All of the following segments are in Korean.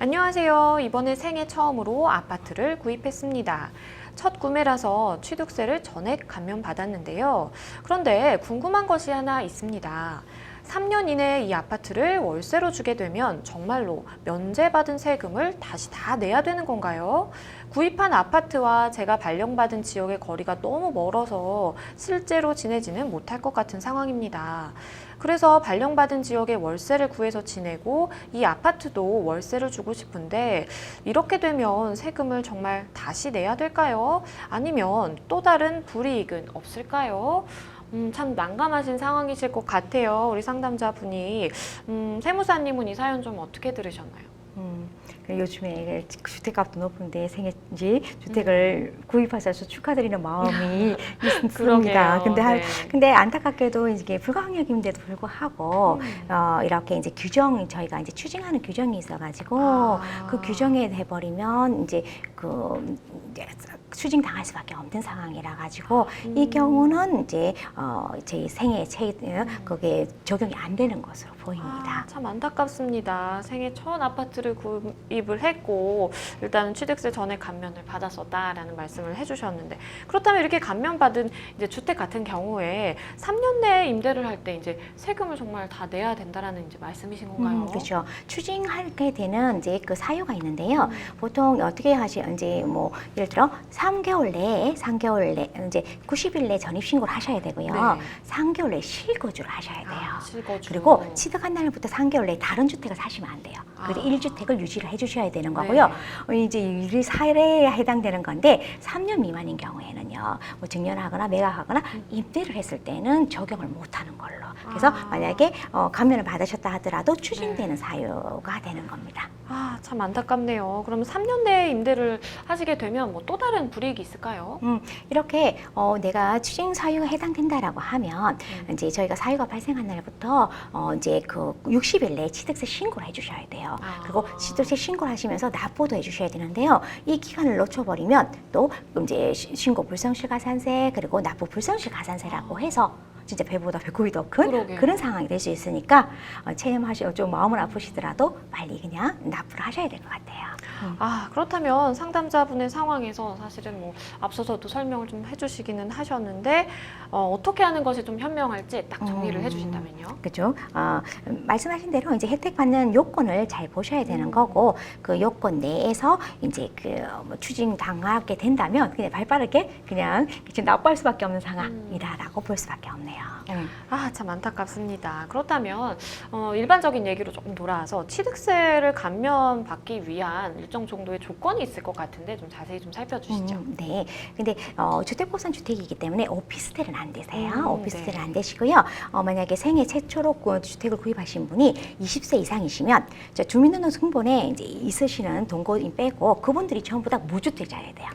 안녕하세요. 이번에 생애 처음으로 아파트를 구입했습니다. 첫 구매라서 취득세를 전액 감면받았는데요. 그런데 궁금한 것이 하나 있습니다. 3년 이내에 이 아파트를 월세로 주게 되면 정말로 면제받은 세금을 다시 다 내야 되는 건가요? 구입한 아파트와 제가 발령받은 지역의 거리가 너무 멀어서 실제로 지내지는 못할 것 같은 상황입니다. 그래서 발령받은 지역에 월세를 구해서 지내고 이 아파트도 월세를 주고 싶은데 이렇게 되면 세금을 정말 다시 내야 될까요? 아니면 또 다른 불이익은 없을까요? 참 난감하신 상황이실 것 같아요. 우리 상담자분이. 세무사님은 이 사연 좀 어떻게 들으셨나요? 요즘에 주택값도 높은데 생겼지 주택을 구입하셔서 축하드리는 마음이 있습니다. 근데 안타깝게도 이게 불가항력임에도 불구하고 이렇게 이제 저희가 이제 추징하는 규정이 있어가지고 그 규정에 해버리면 이제 추징 당할 수밖에 없는 상황이라 가지고 이 경우는 이제 제 생애 그게 적용이 안 되는 것으로 보입니다. 참 안타깝습니다. 생애 첫 아파트를 구입을 했고 일단은 취득세 전액 감면을 받았었다라는 말씀을 해주셨는데 그렇다면 이렇게 감면받은 이제 주택 같은 경우에 3년 내에 임대를 할 때 이제 세금을 정말 다 내야 된다라는 이제 말씀이신 건가요? 그렇죠. 추징하게 되는 이제 그 사유가 있는데요. 보통 어떻게 이제 뭐 예를 들어 3개월 내에 이제 90일 내에 전입신고를 하셔야 되고요. 네. 3개월 내에 실거주를 하셔야 돼요. 실거주. 그리고 취득한 날부터 3개월 내에 다른 주택을 사시면 안 돼요. 그래서 1주택을 유지를 해주셔야 되는 거고요. 이제 이 사례에 해당되는 건데 3년 미만인 경우에는요. 뭐 증여하거나 매각하거나 임대를 했을 때는 적용을 못하는 걸로. 그래서 만약에 감면을 받으셨다 하더라도 추징되는 사유가 되는 겁니다. 참 안타깝네요. 그러면 3년 내에 임대를 하시게 되면 뭐 또 다른 불이익이 있을까요? 이렇게 내가 추징 사유가 해당된다라고 하면 이제 저희가 사유가 발생한 날부터 이제 그 60일 내에 취득세 신고를 해주셔야 돼요. 그리고 취득세 신고를 하시면서 납부도 해주셔야 되는데요. 이 기간을 놓쳐버리면 또 이제 신고 불성실 가산세 그리고 납부 불성실 가산세라고 해서 진짜 배보다 배꼽이 더 큰 그런 상황이 될 수 있으니까 체험하시고 좀 마음을 아프시더라도 빨리 그냥 납부를 하셔야 될 것 같아요. 그렇다면 상담자분의 상황에서 사실은 뭐 앞서서도 설명을 좀 해주시기는 하셨는데 어떻게 하는 것이 좀 현명할지 딱 정리를 해주신다면요. 그렇죠. 말씀하신 대로 이제 혜택 받는 요건을 잘 보셔야 되는 거고 그 요건 내에서 이제 뭐 추징 당하게 된다면 그냥 발빠르게 그냥 납부할 수밖에 없는 상황이다라고 볼 수밖에 없네요. 참 안타깝습니다. 그렇다면 일반적인 얘기로 조금 돌아와서 취득세를 감면받기 위한 일정 정도의 조건이 있을 것 같은데 좀 자세히 좀 살펴주시죠. 네. 근데 주택보선 주택이기 때문에 오피스텔은 안 되세요. 오피스텔은 안 되시고요. 만약에 생애 최초로 주택을 구입하신 분이 20세 이상이시면 주민등록증본에 이제 있으시는 동거인 빼고 그분들이 전부 다 무주택자여야 돼요.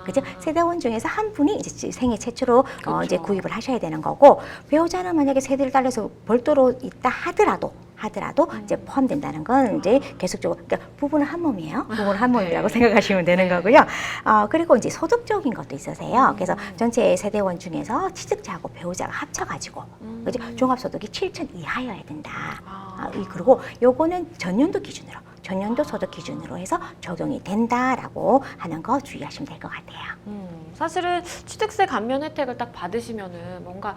그죠? 세대원 중에서 한 분이 이제 생애 최초로 이제 구입을 하셔야 되는 거고 배우자는 만약에 세대를 따라서 별도로 있다 하더라도 이제 포함된다는 건 이제 계속적으로 그러니까 부부는 한 몸이에요. 부부는 한 몸이라고 생각하시면 되는 거고요. 그리고 이제 소득적인 것도 있으세요. 그래서 전체 세대원 중에서 취득자하고 배우자가 합쳐가지고 그죠? 종합소득이 7천 이하여야 된다. 그리고 요거는 전년도 소득 기준으로 해서 적용이 된다라고 하는 거 주의하시면 될 것 같아요. 사실은 취득세 감면 혜택을 딱 받으시면은 뭔가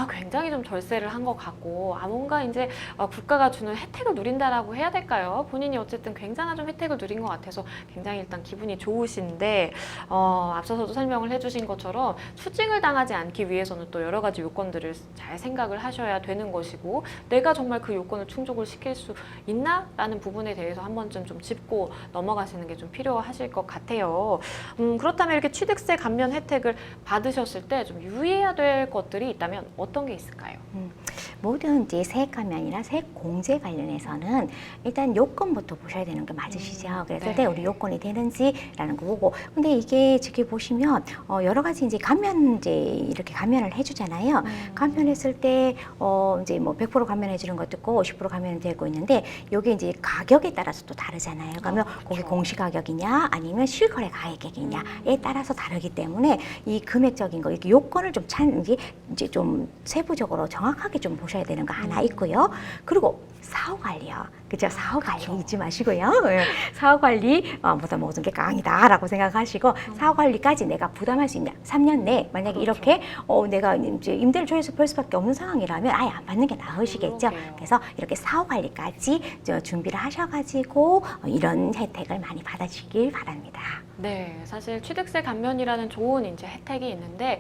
굉장히 좀 절세를 한 것 같고 뭔가 이제 국가가 주는 혜택을 누린다라고 해야 될까요? 본인이 어쨌든 굉장한 좀 혜택을 누린 것 같아서 굉장히 일단 기분이 좋으신데 앞서서도 설명을 해주신 것처럼 추징을 당하지 않기 위해서는 또 여러 가지 요건들을 잘 생각을 하셔야 되는 것이고 내가 정말 그 요건을 충족을 시킬 수 있나라는 부분에 대해서 한 번쯤 좀 짚고 넘어가시는 게 좀 필요하실 것 같아요. 그렇다면 이렇게 취득세 감면 혜택을 받으셨을 때 좀 유의해야 될 것들이 있다면 어떤 게 있을까요? 모든 이제 세액 감면이나 세액 공제 관련해서는 일단 요건부터 보셔야 되는 게 맞으시죠. 그랬을 때 우리 요건이 되는지라는 거 보고 근데 이게 지금 보시면 여러 가지 이제 이렇게 감면을 해주잖아요. 감면했을 때 이제 뭐 100% 감면해 주는 것도 있고 50% 감면이 되고 있는데 요게 이제 가격에 따라서 또 다르잖아요. 그러면 그게 공시 가격이냐 아니면 실거래 가격이냐에 따라서 다르기 때문에 이 금액적인 거 이렇게 요건을 좀 이제 좀 세부적으로 정확하게 좀 보셔야 되는 거 하나 있고요. 그리고 사후 관리요. 그죠? 사후 관리 잊지 마시고요. 예. 사후 관리 보다 모든 게 깡이다라고 생각하시고 사후 관리까지 내가 부담할 수 있냐? 3년 내에 만약에 그렇죠. 이렇게 내가 이제 임대를 조회수 볼 수밖에 없는 상황이라면 아예 안 받는 게 나으시겠죠. 그러게요. 그래서 이렇게 사후 관리까지 준비를 하셔가지고 이런 혜택을 많이 받아주길 바랍니다. 네, 사실 취득세 감면이라는 좋은 이제 혜택이 있는데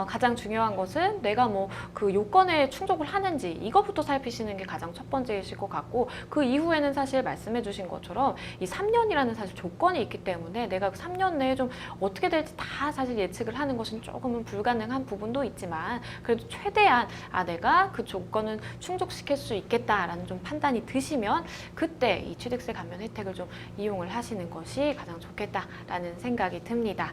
가장 중요한 것은 내가 뭐 그 요건에 충족을 하는지 이것부터 살피시는 게 가장 첫 번째이실 것 같고 그 이후에는 사실 말씀해주신 것처럼 이 3년이라는 사실 조건이 있기 때문에 내가 그 3년 내에 좀 어떻게 될지 다 사실 예측을 하는 것은 조금은 불가능한 부분도 있지만 그래도 최대한 내가 그 조건은 충족시킬 수 있겠다라는 좀 판단이 드시면 그때 이 취득세 감면 혜택을 좀 이용을 하시는 것이 가장 좋겠다라는 생각이 듭니다.